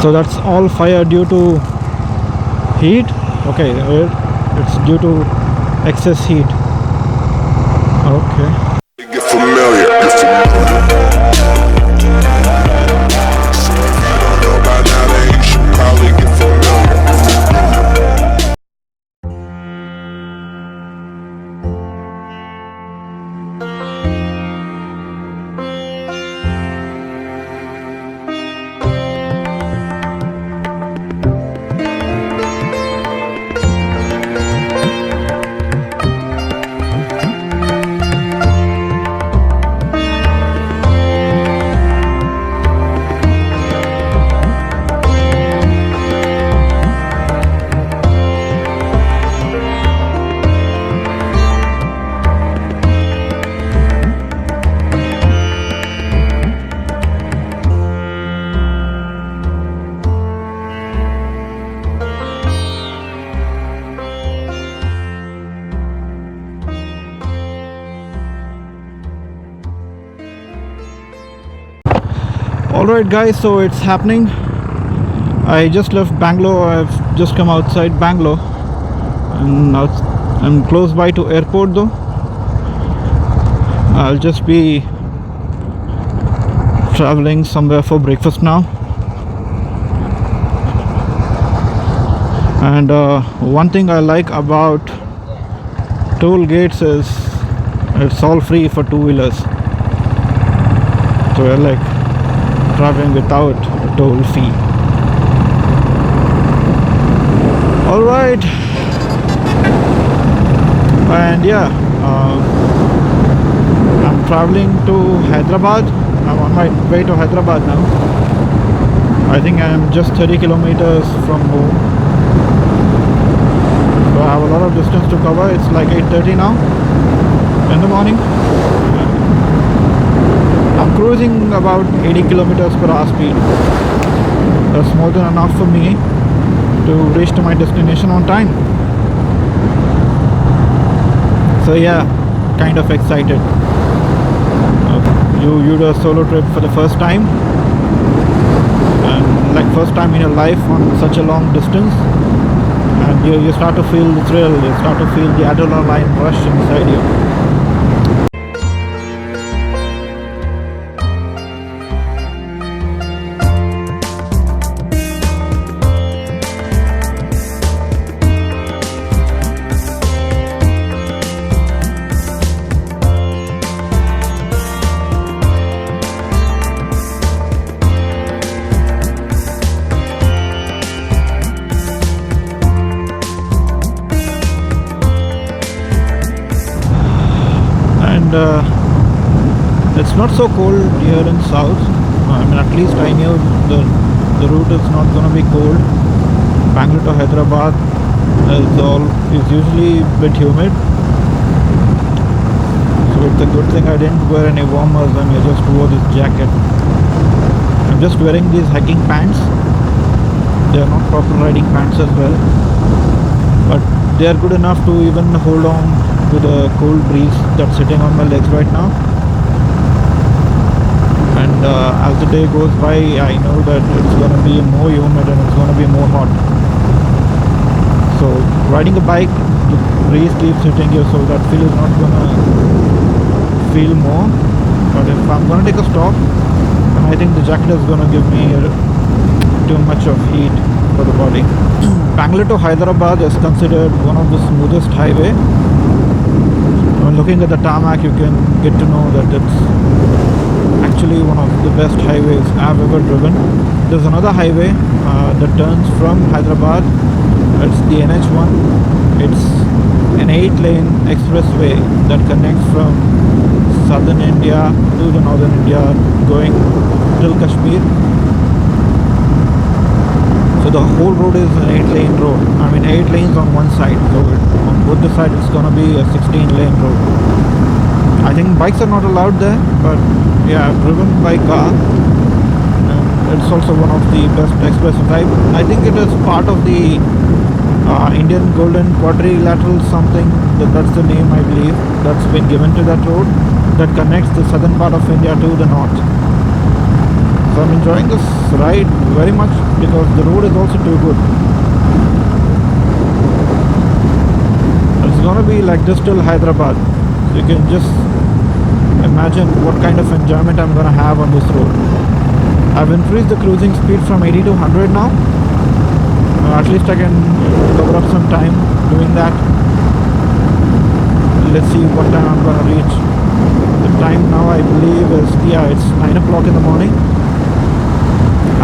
So that's all fire due to heat. Okay, it's due to excess heat. Okay. Get familiar. Get familiar. So if you don't know by now, then you should probably get familiar. Alright guys, so it's happening. I just left Bangalore. I've just come outside Bangalore, and now I'm close by to airport though. I'll just be traveling somewhere for breakfast now. And one thing I like about toll gates is it's all free for two-wheelers. So I like traveling without a toll fee. Alright, and yeah, I'm traveling to Hyderabad. I'm on my way to Hyderabad now. I think I'm just 30 kilometers from home, so I have a lot of distance to cover. It's like 8:30 now in the morning. I'm cruising about 80 kilometers per hour speed. That's more than enough for me to reach to my destination on time. So yeah, kind of excited. You do a solo trip for the first time, and like first time in your life on such a long distance, and you start to feel the thrill, you start to feel the adrenaline rush inside you. It's not so cold here in south. I mean, at least I knew the route is not going to be cold. Bangalore to Hyderabad is usually a bit humid, so it's a good thing I didn't wear any warmers and I just wore this jacket. I'm just wearing these hiking pants. They are not proper riding pants as well, but they are good enough to even hold on to the cold breeze that's sitting on my legs right now. And as the day goes by, I know that it's going to be more humid and it's going to be more hot. So riding a bike, the breeze keeps hitting you, so that feel is not going to feel more. But if I'm going to take a stop, I think the jacket is going to give me too much of heat for the body. Bangalore to Hyderabad is considered one of the smoothest highway. When looking at the tarmac, you can get to know that it's actually one of the best highways I've ever driven. There's another highway that turns from Hyderabad. It's the NH1. It's an 8-lane expressway that connects from southern India to the northern India, going till Kashmir. So the whole road is an 8-lane road. I mean 8 lanes on one side. So on both the sides it's gonna be a 16-lane road. I think bikes are not allowed there, but yeah, I've driven by car. It's also one of the best expressways. I think it is part of the Indian Golden Quadrilateral something. That's the name, I believe, that's been given to that road that connects the southern part of India to the north. So I'm enjoying this ride very much because the road is also too good. It's gonna be like this till Hyderabad. You can just imagine what kind of enjoyment I'm gonna have on this road. I've increased the cruising speed from 80 to 100 now. At least I can cover up some time doing that. Let's see what time I'm gonna reach. The time now I believe is, yeah, it's 9 o'clock in the morning.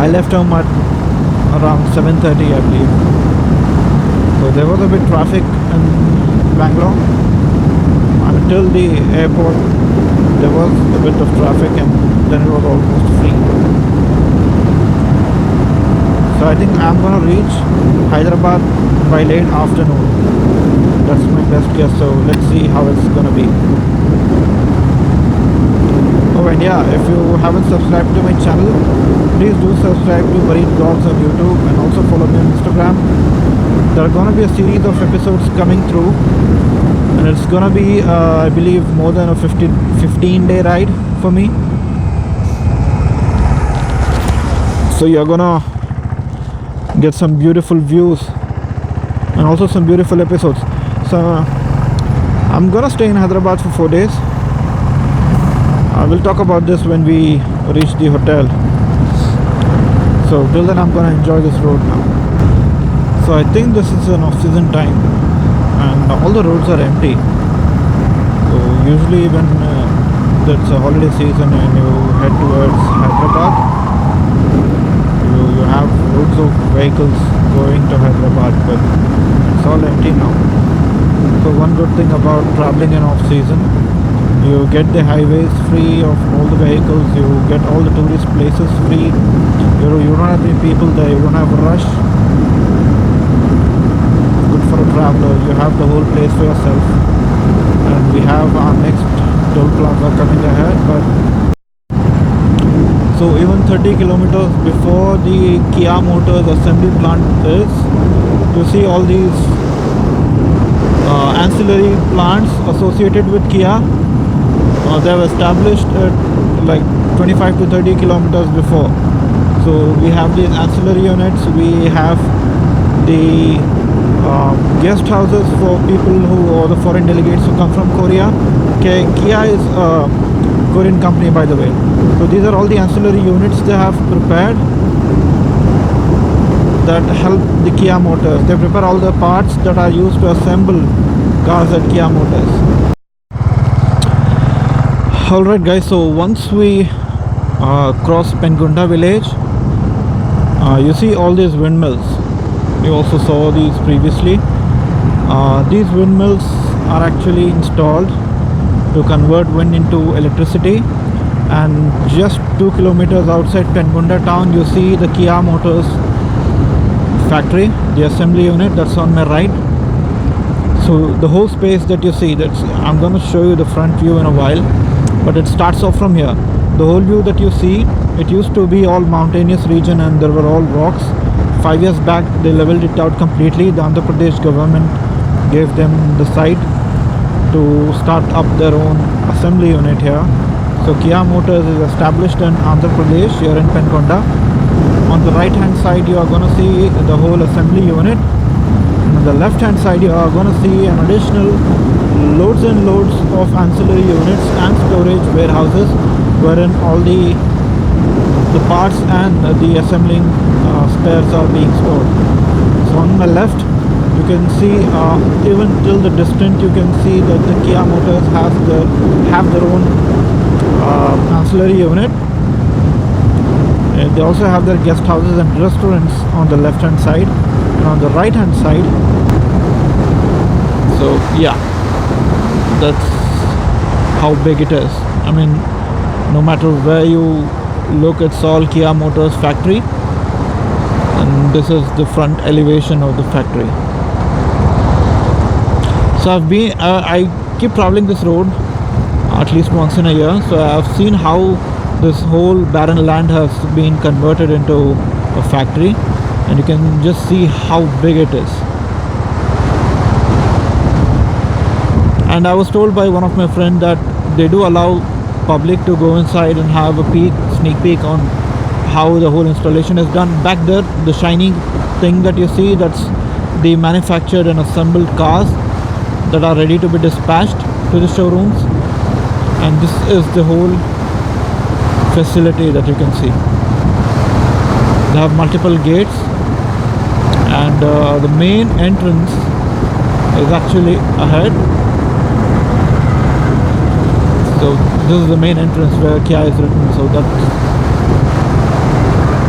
I left home at around 7:30, I believe. So there was a bit traffic in Bangalore. Until the airport, there was a bit of traffic, and then it was almost free. So I think I'm gonna reach Hyderabad by late afternoon. That's my best guess. So let's see how it's gonna be. Oh, and yeah, if you haven't subscribed to my channel, please do subscribe to Marine Vlogs on YouTube, and also follow me on Instagram. There are gonna be a series of episodes coming through, and it's gonna be I believe more than a 15-day ride for me. So you're gonna get some beautiful views and also some beautiful episodes. So I'm gonna stay in Hyderabad for 4 days. I will talk about this when we reach the hotel. So till then I'm gonna enjoy this road now. So I think this is an off-season time and all the roads are empty. So usually when it's a holiday season and you head towards Hyderabad, you have loads of vehicles going to Hyderabad, but it's all empty now. So one good thing about traveling in off-season, you get the highways free of all the vehicles, you get all the tourist places free, you don't have any people there, you don't have a rush. Good for a traveler, you have the whole place for yourself. And we have our next toll plaza coming ahead, but so even 30 kilometers before the Kia Motors assembly plant is, you see all these ancillary plants associated with Kia. They've established it like 25 to 30 kilometers before. So we have these ancillary units, we have the guest houses for people or the foreign delegates who come from Korea. Okay, Kia is a Korean company, by the way. So these are all the ancillary units they have prepared that help the Kia Motors. They prepare all the parts that are used to assemble cars at Kia Motors. Alright guys, so once we cross Pengunda village, you see all these windmills. You also saw these previously. These windmills are actually installed to convert wind into electricity, and just 2 kilometers outside Pengunda town you see the Kia Motors factory, the assembly unit that's on my right. So the whole space that you see, I'm going to show you the front view in a while, but it starts off from here. The whole view that you see, it used to be all mountainous region and there were all rocks. 5 years back they leveled it out completely. The Andhra Pradesh government gave them the site to start up their own assembly unit here. So Kia Motors is established in Andhra Pradesh, here in Pengunda. On the right hand side you are going to see the whole assembly unit, and on the left hand side you are going to see an additional loads and loads of ancillary units and storage warehouses wherein all the parts and the assembling spares are being stored. So on my left you can see even till the distance you can see that the Kia Motors have their own ancillary unit. They also have their guest houses and restaurants on the left hand side, and on the right hand side, so yeah, that's how big it is. I mean, no matter where you look, it's all Kia Motors factory, and this is the front elevation of the factory. So I keep traveling this road at least once in a year, so I've seen how this whole barren land has been converted into a factory, and you can just see how big it is. And I was told by one of my friends that they do allow public to go inside and have a sneak peek on how the whole installation is done. Back there, the shiny thing that you see, that's the manufactured and assembled cars that are ready to be dispatched to the showrooms. And this is the whole facility that you can see. They have multiple gates, and the main entrance is actually ahead. So this is the main entrance where Kia is written. So that's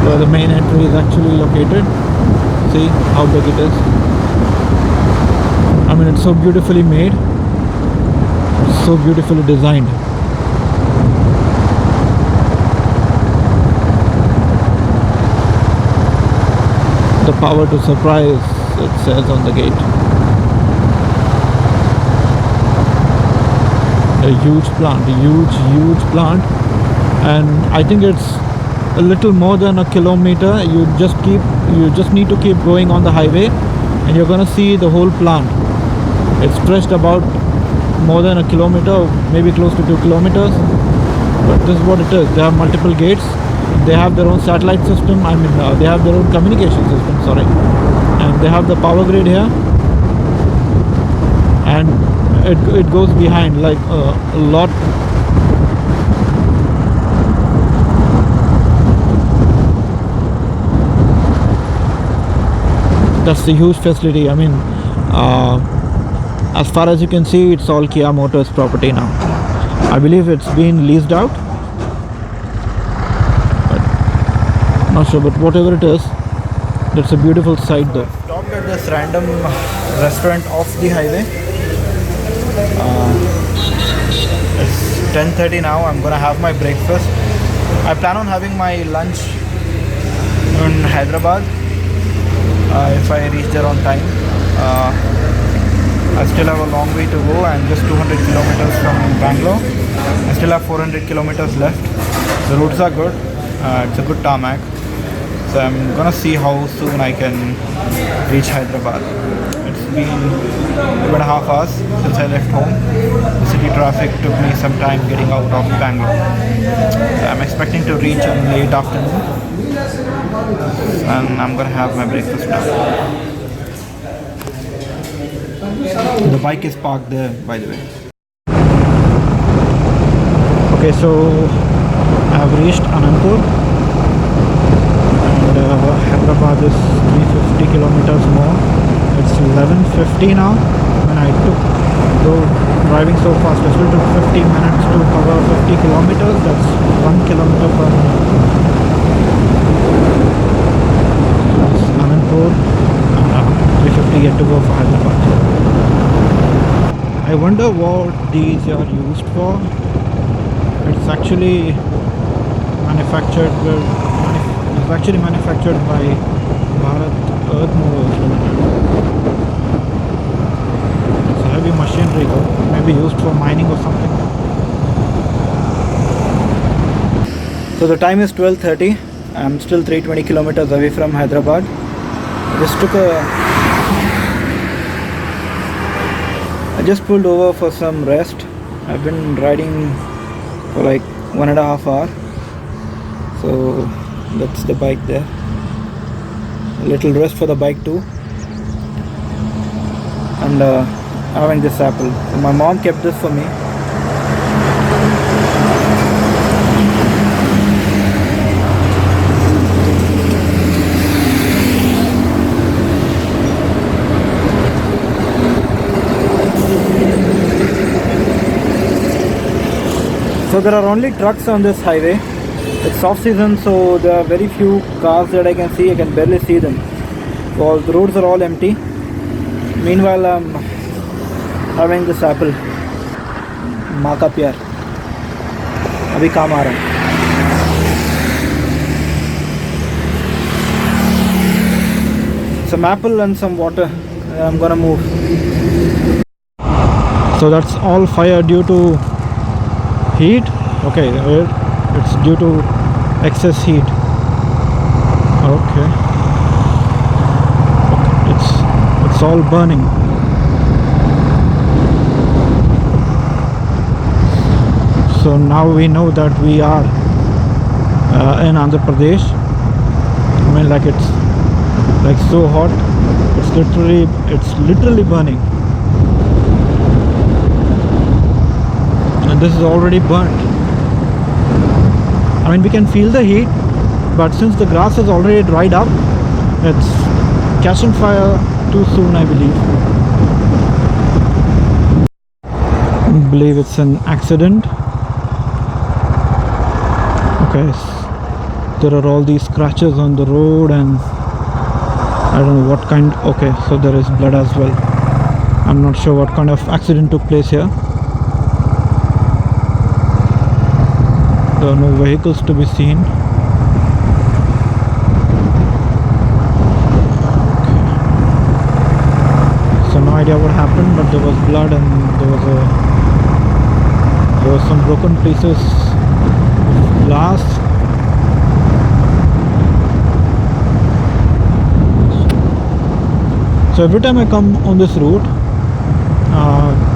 where the main entry is actually located. See how big it is. I mean, it's so beautifully made, it's so beautifully designed. The power to surprise, it says on the gate. A huge plant, a huge plant, and I think it's a little more than a kilometer. You just need to keep going on the highway, and you're gonna see the whole plant. It's stretched about more than a kilometer, maybe close to 2 kilometers. But this is what it is. They have multiple gates. They have their own satellite system. I mean, they have their own communication system. Sorry, and they have the power grid here, and it goes behind like a lot. That's the huge facility. I mean, as far as you can see, it's all Kia Motors property now. I believe it's been leased out, but not sure. But whatever it is, that's a beautiful sight though. Stopped at this random restaurant off the highway. It's 10:30 now. I'm gonna have my breakfast. I plan on having my lunch in Hyderabad if I reach there on time. I still have a long way to go. I'm just 200 kilometers from Bangalore. I still have 400 kilometers left. The roads are good. It's a good tarmac. So I'm gonna see how soon I can reach Hyderabad. It's been 2.5 hours since I left home. The city traffic took me some time getting out of Bangalore. So I'm expecting to reach in late afternoon, and I'm gonna have my breakfast now. The bike is parked there, by the way. Okay, so I've reached Anandpur, and Hyderabad is 350 kilometers more. It's 11:50 now. When I took, though driving so fast, it still took 15 minutes to cover 50 kilometers. That's 1 kilometer per minute. It's Anandpur, 350 yet to go for Hyderabad. I wonder what these are used for. It's actually manufactured by Bharat Earth Movers Limited. It's a heavy machinery though, maybe used for mining or something. So the time is 12:30. I'm still 320 kilometers away from Hyderabad. I just pulled over for some rest. I've been riding for like 1.5 hours. So that's the bike there. A little rest for the bike too. And having this apple. So my mom kept this for me. So there are only trucks on this highway. It's off season, so there are very few cars that I can see. I can barely see them. So the roads are all empty. Meanwhile, I'm having this apple. माँ का प्यार अभी काम आ रहा है. Some apple and some water. I'm gonna move. So that's all fire due to heat. Okay, it's due to excess heat. Okay, it's all burning. So now we know that we are in Andhra Pradesh. I mean, like it's like so hot. It's literally burning. And this is already burnt. I mean, we can feel the heat, but since the grass is already dried up, it's catching fire too soon, I believe. I believe it's an accident. Okay, there are all these scratches on the road, and I don't know what kind. Okay, so there is blood as well. I'm not sure what kind of accident took place here. There are no vehicles to be seen. So no idea what happened, but there was blood and there was some broken pieces of glass. So every time I come on this route,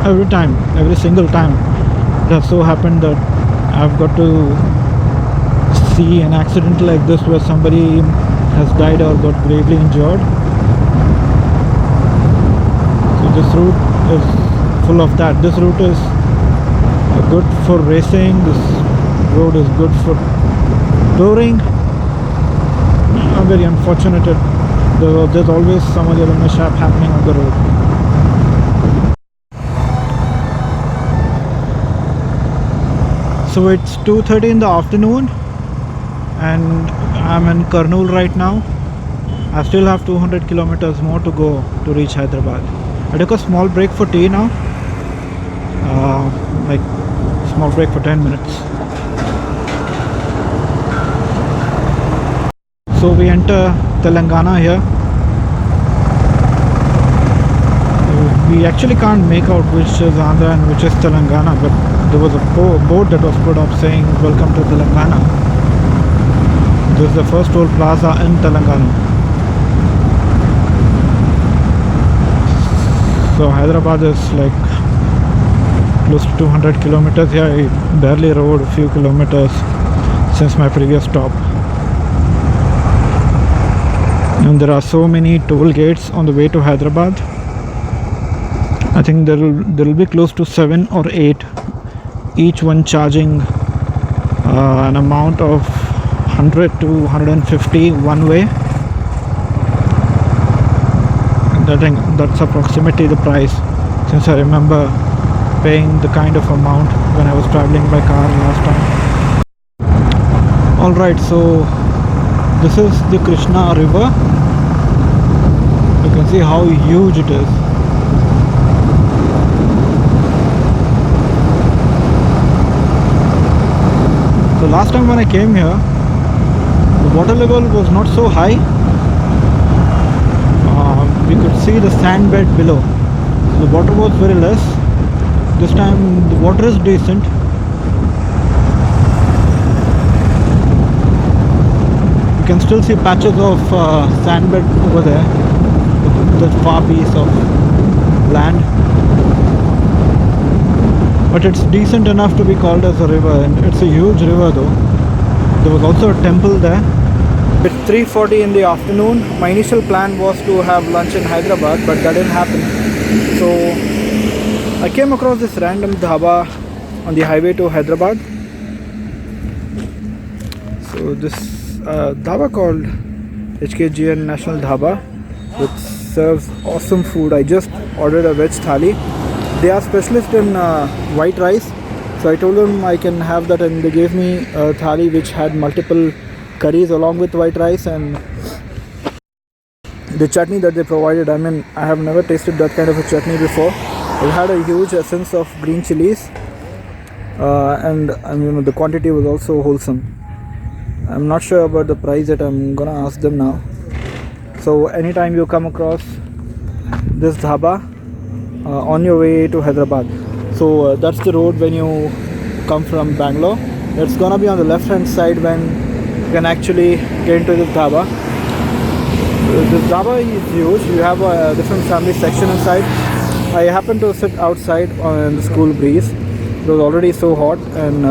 every single time, it has so happened that I've got to see an accident like this where somebody has died or got gravely injured. So this route is full of that. This route is good for racing. This road is good for touring. I'm very unfortunate that there's always some other mishap happening on the road. So it's 2:30 in the afternoon and I'm in Kurnool right now. I still have 200 kilometers more to go to reach Hyderabad. I took a small break for tea now, like small break for 10 minutes. So we enter Telangana here. We actually can't make out which is Andhra and which is Telangana, but there was a board that was put up saying welcome to Telangana. This is the first toll plaza in Telangana. So Hyderabad is like close to 200 kilometers here. I barely rode a few kilometers since my previous stop. And there are so many toll gates on the way to Hyderabad. I think there will be close to 7 or 8, each one charging an amount of 100 to 150 one way. That's approximately the price, since I remember paying the kind of amount when I was traveling by car last time. Alright, so this is the Krishna river. You can see how huge it is. So last time when I came here, the water level was not so high. We could see the sand bed below. The water was very less. This time the water is decent. You can still see patches of sand bed over there, the far piece of land. But it's decent enough to be called as a river, and it's a huge river though. There was also a temple there. It's 3:40 in the afternoon. My initial plan was to have lunch in Hyderabad, but that didn't happen. So I came across this random dhaba on the highway to Hyderabad. So this dhaba called HKGN National Dhaba, which serves awesome food. I just ordered a veg thali. They are specialists in white rice, so I told them I can have that, and they gave me a thali which had multiple curries along with white rice, and the chutney that they provided, I mean, I have never tasted that kind of a chutney before. It had a huge essence of green chilies, and I mean, the quantity was also wholesome. I'm not sure about the price that I'm gonna ask them now. So anytime you come across this dhaba on your way to Hyderabad, so that's the road when you come from Bangalore. It's gonna be on the left hand side when you can actually get into this dhaba. This dhaba is huge. You have a different family section inside. I happened to sit outside on the school breeze. It was already so hot, and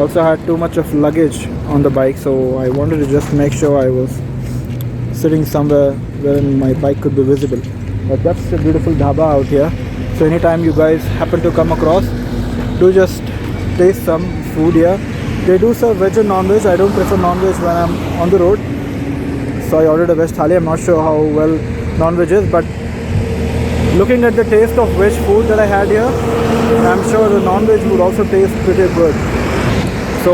Also had too much of luggage on the bike, so I wanted to just make sure I was sitting somewhere wherein my bike could be visible. But that's a beautiful dhaba out here. So anytime you guys happen to come across, do just taste some food here. They do serve veg and non-veg. I don't prefer non-veg when I'm on the road, so I ordered a veg thali. I'm not sure how well non-veg is, but looking at the taste of veg food that I had here, I'm sure the non-veg would also taste pretty good. So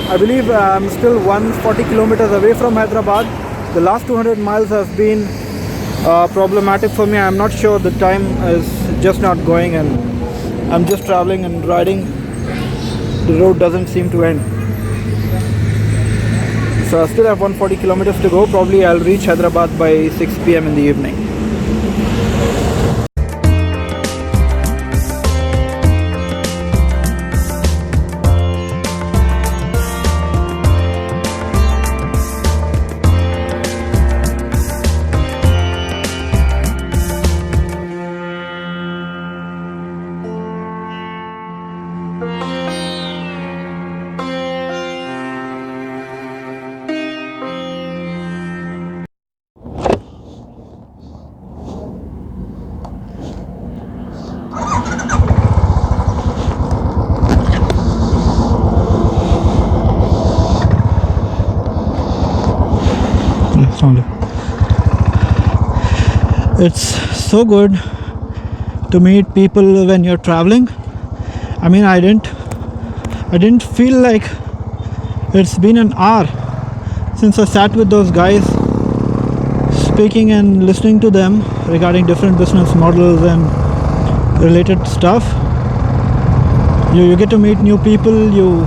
I believe I'm still 140 kilometers away from Hyderabad. The last 200 miles have been problematic for me. I'm not sure, the time is just not going, and I'm just traveling and riding. The road doesn't seem to end. So I still have 140 kilometers to go. Probably I'll reach Hyderabad by 6 p.m. in the evening. It's so good to meet people when you're traveling. I mean, I didn't feel like it's been an hour since I sat with those guys, speaking and listening to them regarding different business models and related stuff. You get to meet new people, you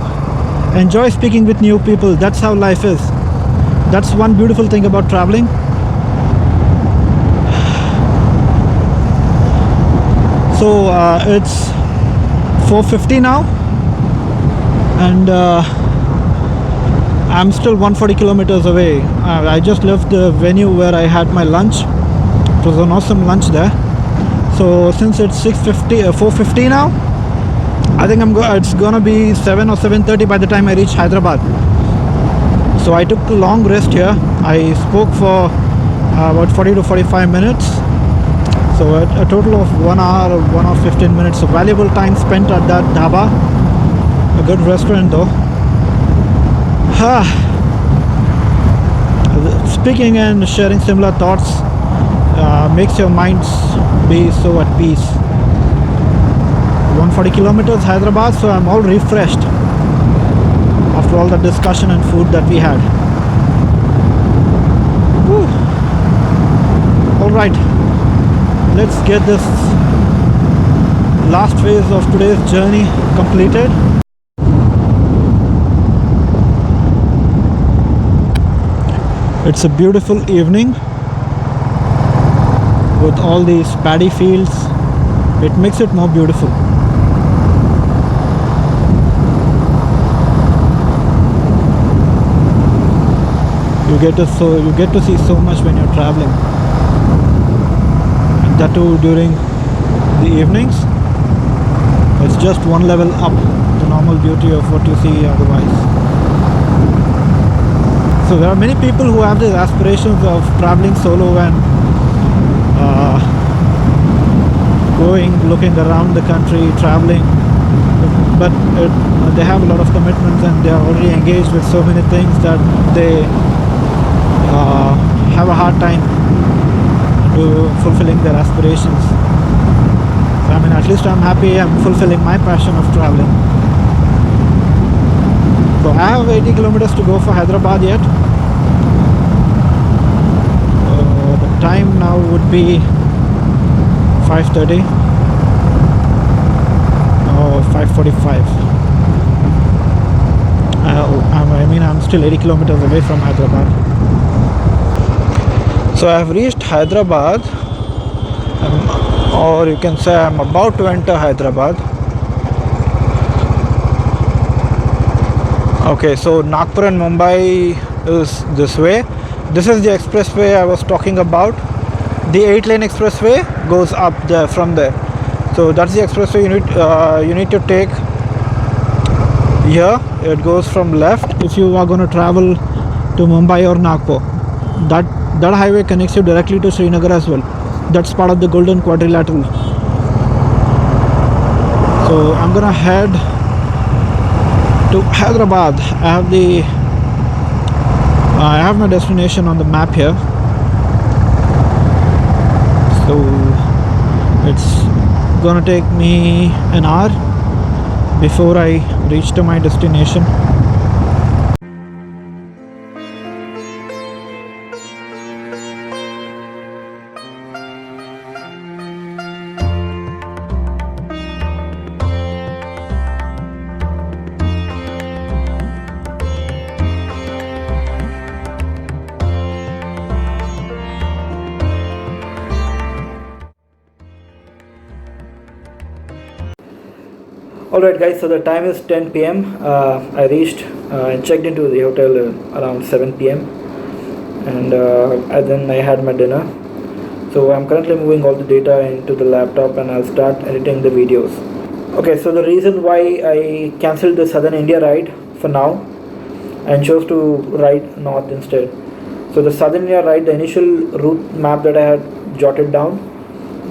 enjoy speaking with new people. That's how life is. That's one beautiful thing about traveling. So it's 4:50 now, and I'm still 140 kilometers away. I just left the venue where I had my lunch. It was an awesome lunch there. So since it's 4:50 now, I think it's gonna be 7 or 7:30 by the time I reach Hyderabad. So I took a long rest here. I spoke for about 40 to 45 minutes. So a total of 1 hour, 1 hour 15 minutes. So valuable time spent at that dhaba. A good restaurant though. Speaking and sharing similar thoughts makes your minds be so at peace. 140 kilometers Hyderabad, so I'm all refreshed after all the discussion and food that we had. Woo. All right, let's get this last phase of today's journey completed. It's a beautiful evening with all these paddy fields. It makes it more beautiful. You get to see so much when you're traveling, and that too during the evenings. It's just one level up the normal beauty of what you see otherwise. So there are many people who have these aspirations of traveling solo and looking around the country, traveling, but they have a lot of commitments and they are already engaged with so many things that they have a hard time fulfilling their aspirations. So, I mean, at least I'm happy I'm fulfilling my passion of traveling. So I have 80 kilometers to go for Hyderabad yet. The time now would be 5:30 or 5:45. I mean, I'm still 80 kilometers away from Hyderabad. So I have reached Hyderabad, or you can say I'm about to enter Hyderabad. Okay, so Nagpur and Mumbai is this way. This is the expressway I was talking about. The 8-lane expressway goes up there from there. So that's the expressway you need to take Here it goes from left if you are going to travel to Mumbai or Nagpur. That highway connects you directly to Srinagar as well. That's part of the Golden Quadrilateral. So I'm gonna head to Hyderabad. I have my destination on the map here. So it's gonna take me an hour before I reach to my destination. Alright guys, so the time is 10 p.m. I reached and checked into the hotel around 7 p.m. and then I had my dinner. So I'm currently moving all the data into the laptop and I'll start editing the videos. Okay, so the reason why I cancelled the Southern India ride for now and chose to ride north instead. So the Southern India ride, the initial route map that I had jotted down,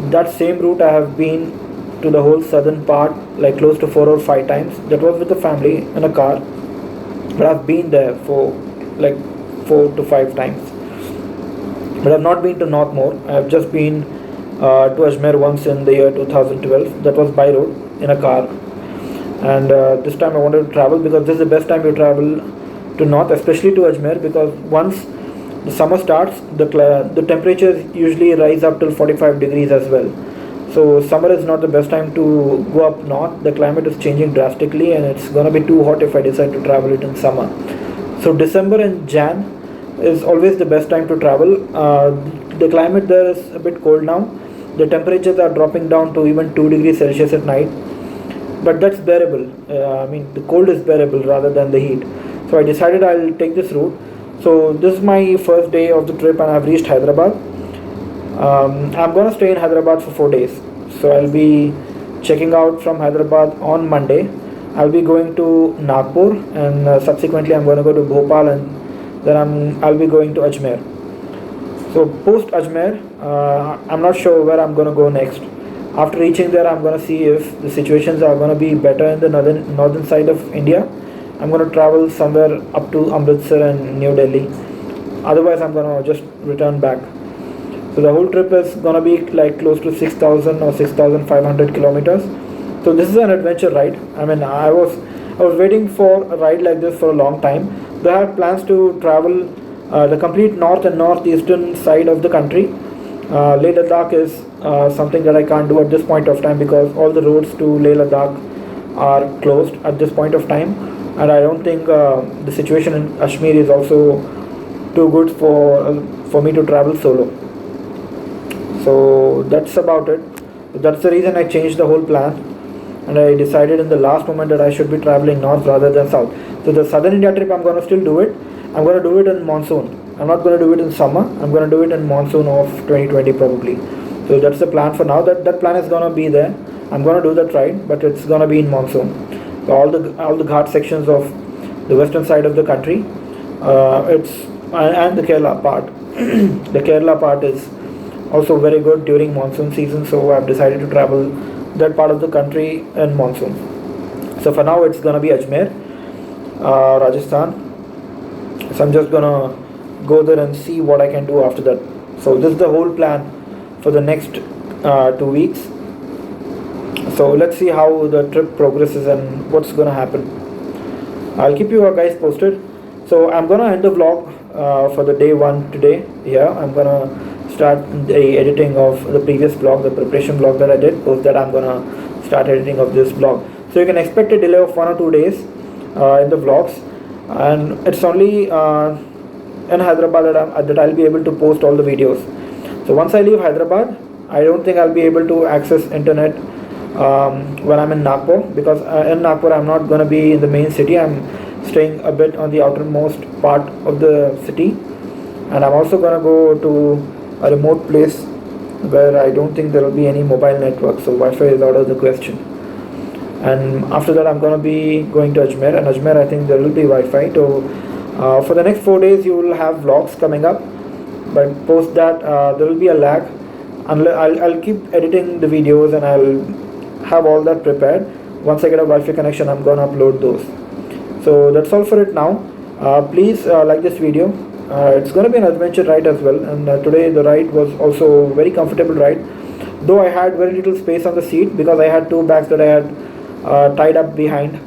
that same route I have been to the whole southern part like close to 4 or 5 times. That was with the family in a car, but I've been there for like 4 to 5 times, but I've not been to North more. I've just been to Ajmer once in the year 2012. That was by road in a car, and this time I wanted to travel because this is the best time to travel to North, especially to Ajmer, because once the summer starts, the temperatures usually rise up till 45 degrees as well. So summer is not the best time to go up north. The climate is changing drastically and it's gonna be too hot if I decide to travel it in summer. So December and Jan is always the best time to travel. The climate there is a bit cold now. The temperatures are dropping down to even 2 degrees Celsius at night, but that's bearable. I mean, the cold is bearable rather than the heat. So I decided I'll take this route. So this is my first day of the trip and I've reached Hyderabad. I'm gonna stay in Hyderabad for 4 days. So I'll be checking out from Hyderabad on Monday. I'll be going to Nagpur and subsequently I'm gonna go to Bhopal and then I'll be going to Ajmer. So post Ajmer, I'm not sure where I'm gonna go next. After reaching there, I'm gonna see if the situations are gonna be better in the northern side of India. I'm gonna travel somewhere up to Amritsar and New Delhi. Otherwise, I'm gonna just return back. So the whole trip is gonna be like close to 6,000 or 6,500 kilometers. So this is an adventure ride. I mean, I was waiting for a ride like this for a long time. I had plans to travel the complete north and northeastern side of the country. Leh Ladakh is something that I can't do at this point of time because all the roads to Leh Ladakh are closed at this point of time, and I don't think the situation in Kashmir is also too good for me to travel solo. So that's about it. That's the reason I changed the whole plan, and I decided in the last moment that I should be traveling north rather than south. So the southern India trip, I'm gonna still do it. I'm gonna do it in monsoon. I'm not gonna do it in summer. I'm gonna do it in monsoon of 2020 probably. So that's the plan for now. That plan is gonna be there. I'm gonna do that ride, but it's gonna be in monsoon. So all the ghat sections of the western side of the country, and the Kerala part. The Kerala part is also very good during monsoon season, so I've decided to travel that part of the country in monsoon. So for now it's gonna be Ajmer, Rajasthan. So I'm just gonna go there and see what I can do after that. So this is the whole plan for the next 2 weeks. So let's see how the trip progresses and what's gonna happen. I'll keep you guys posted. So I'm gonna end the vlog for the day 1 today. Here I'm gonna start the editing of the previous vlog, the preparation vlog that I did. Post that I'm gonna start editing of this vlog. So you can expect a delay of 1 or 2 days in the vlogs, and it's only in Hyderabad that I'll be able to post all the videos. So once I leave Hyderabad, I don't think I'll be able to access internet when I'm in Nagpur, because in Nagpur I'm not gonna be in the main city. I'm staying a bit on the outermost part of the city, and I'm also gonna go to a remote place where I don't think there will be any mobile network, so Wi-Fi is out of the question. and after that I'm gonna be going to Ajmer, and Ajmer I think there will be Wi-Fi. So for the next 4 days you will have vlogs coming up, but post that there will be a lag. I'll keep editing the videos and I'll have all that prepared. Once I get a Wi-Fi connection, I'm gonna upload those. So that's all for it now. Please like this video. It's gonna be an adventure ride as well, and today the ride was also very comfortable ride, though I had very little space on the seat because I had two bags that I had tied up behind.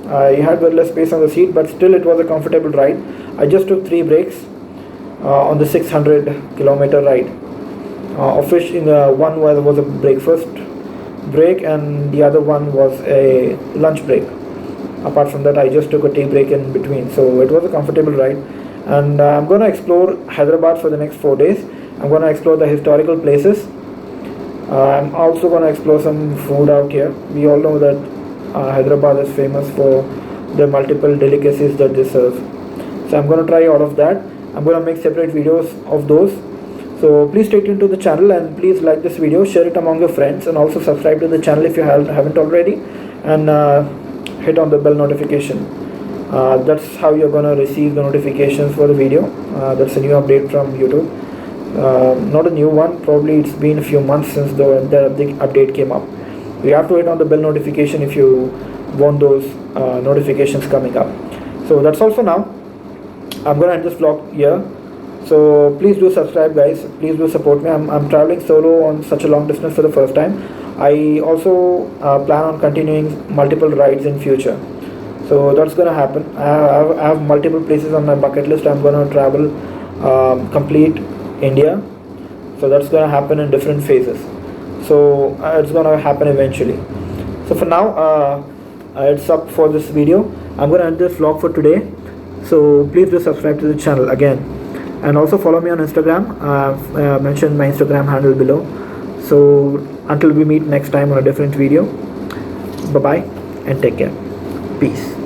I had very less space on the seat, but still it was a comfortable ride. I just took 3 breaks on the 600-kilometer ride, of which one was a breakfast break and the other one was a lunch break. Apart from that, I just took a tea break in between, so it was a comfortable ride. And I'm going to explore Hyderabad for the next 4 days. I'm going to explore the historical places. I'm also going to explore some food out here. We all know that Hyderabad is famous for the multiple delicacies that they serve. So I'm going to try all of that. I'm going to make separate videos of those. So please stay tuned to the channel, and please like this video, share it among your friends, and also subscribe to the channel if you haven't already, and hit on the bell notification. That's how you're going to receive the notifications for the video. That's a new update from YouTube. Not a new one, probably it's been a few months since the update came up. You have to hit on the bell notification if you want those notifications coming up. So that's all for now. I'm going to end this vlog here. So please do subscribe, guys. Please do support me. I'm traveling solo on such a long distance for the first time. I also plan on continuing multiple rides in future. So that's gonna happen. I have multiple places on my bucket list. I'm gonna travel complete India. So that's gonna happen in different phases. So it's gonna happen eventually. So for now, it's up for this video. I'm gonna end this vlog for today. So please do subscribe to the channel again, and also follow me on Instagram. I've mentioned my Instagram handle below. So until we meet next time on a different video, bye bye and take care. Peace.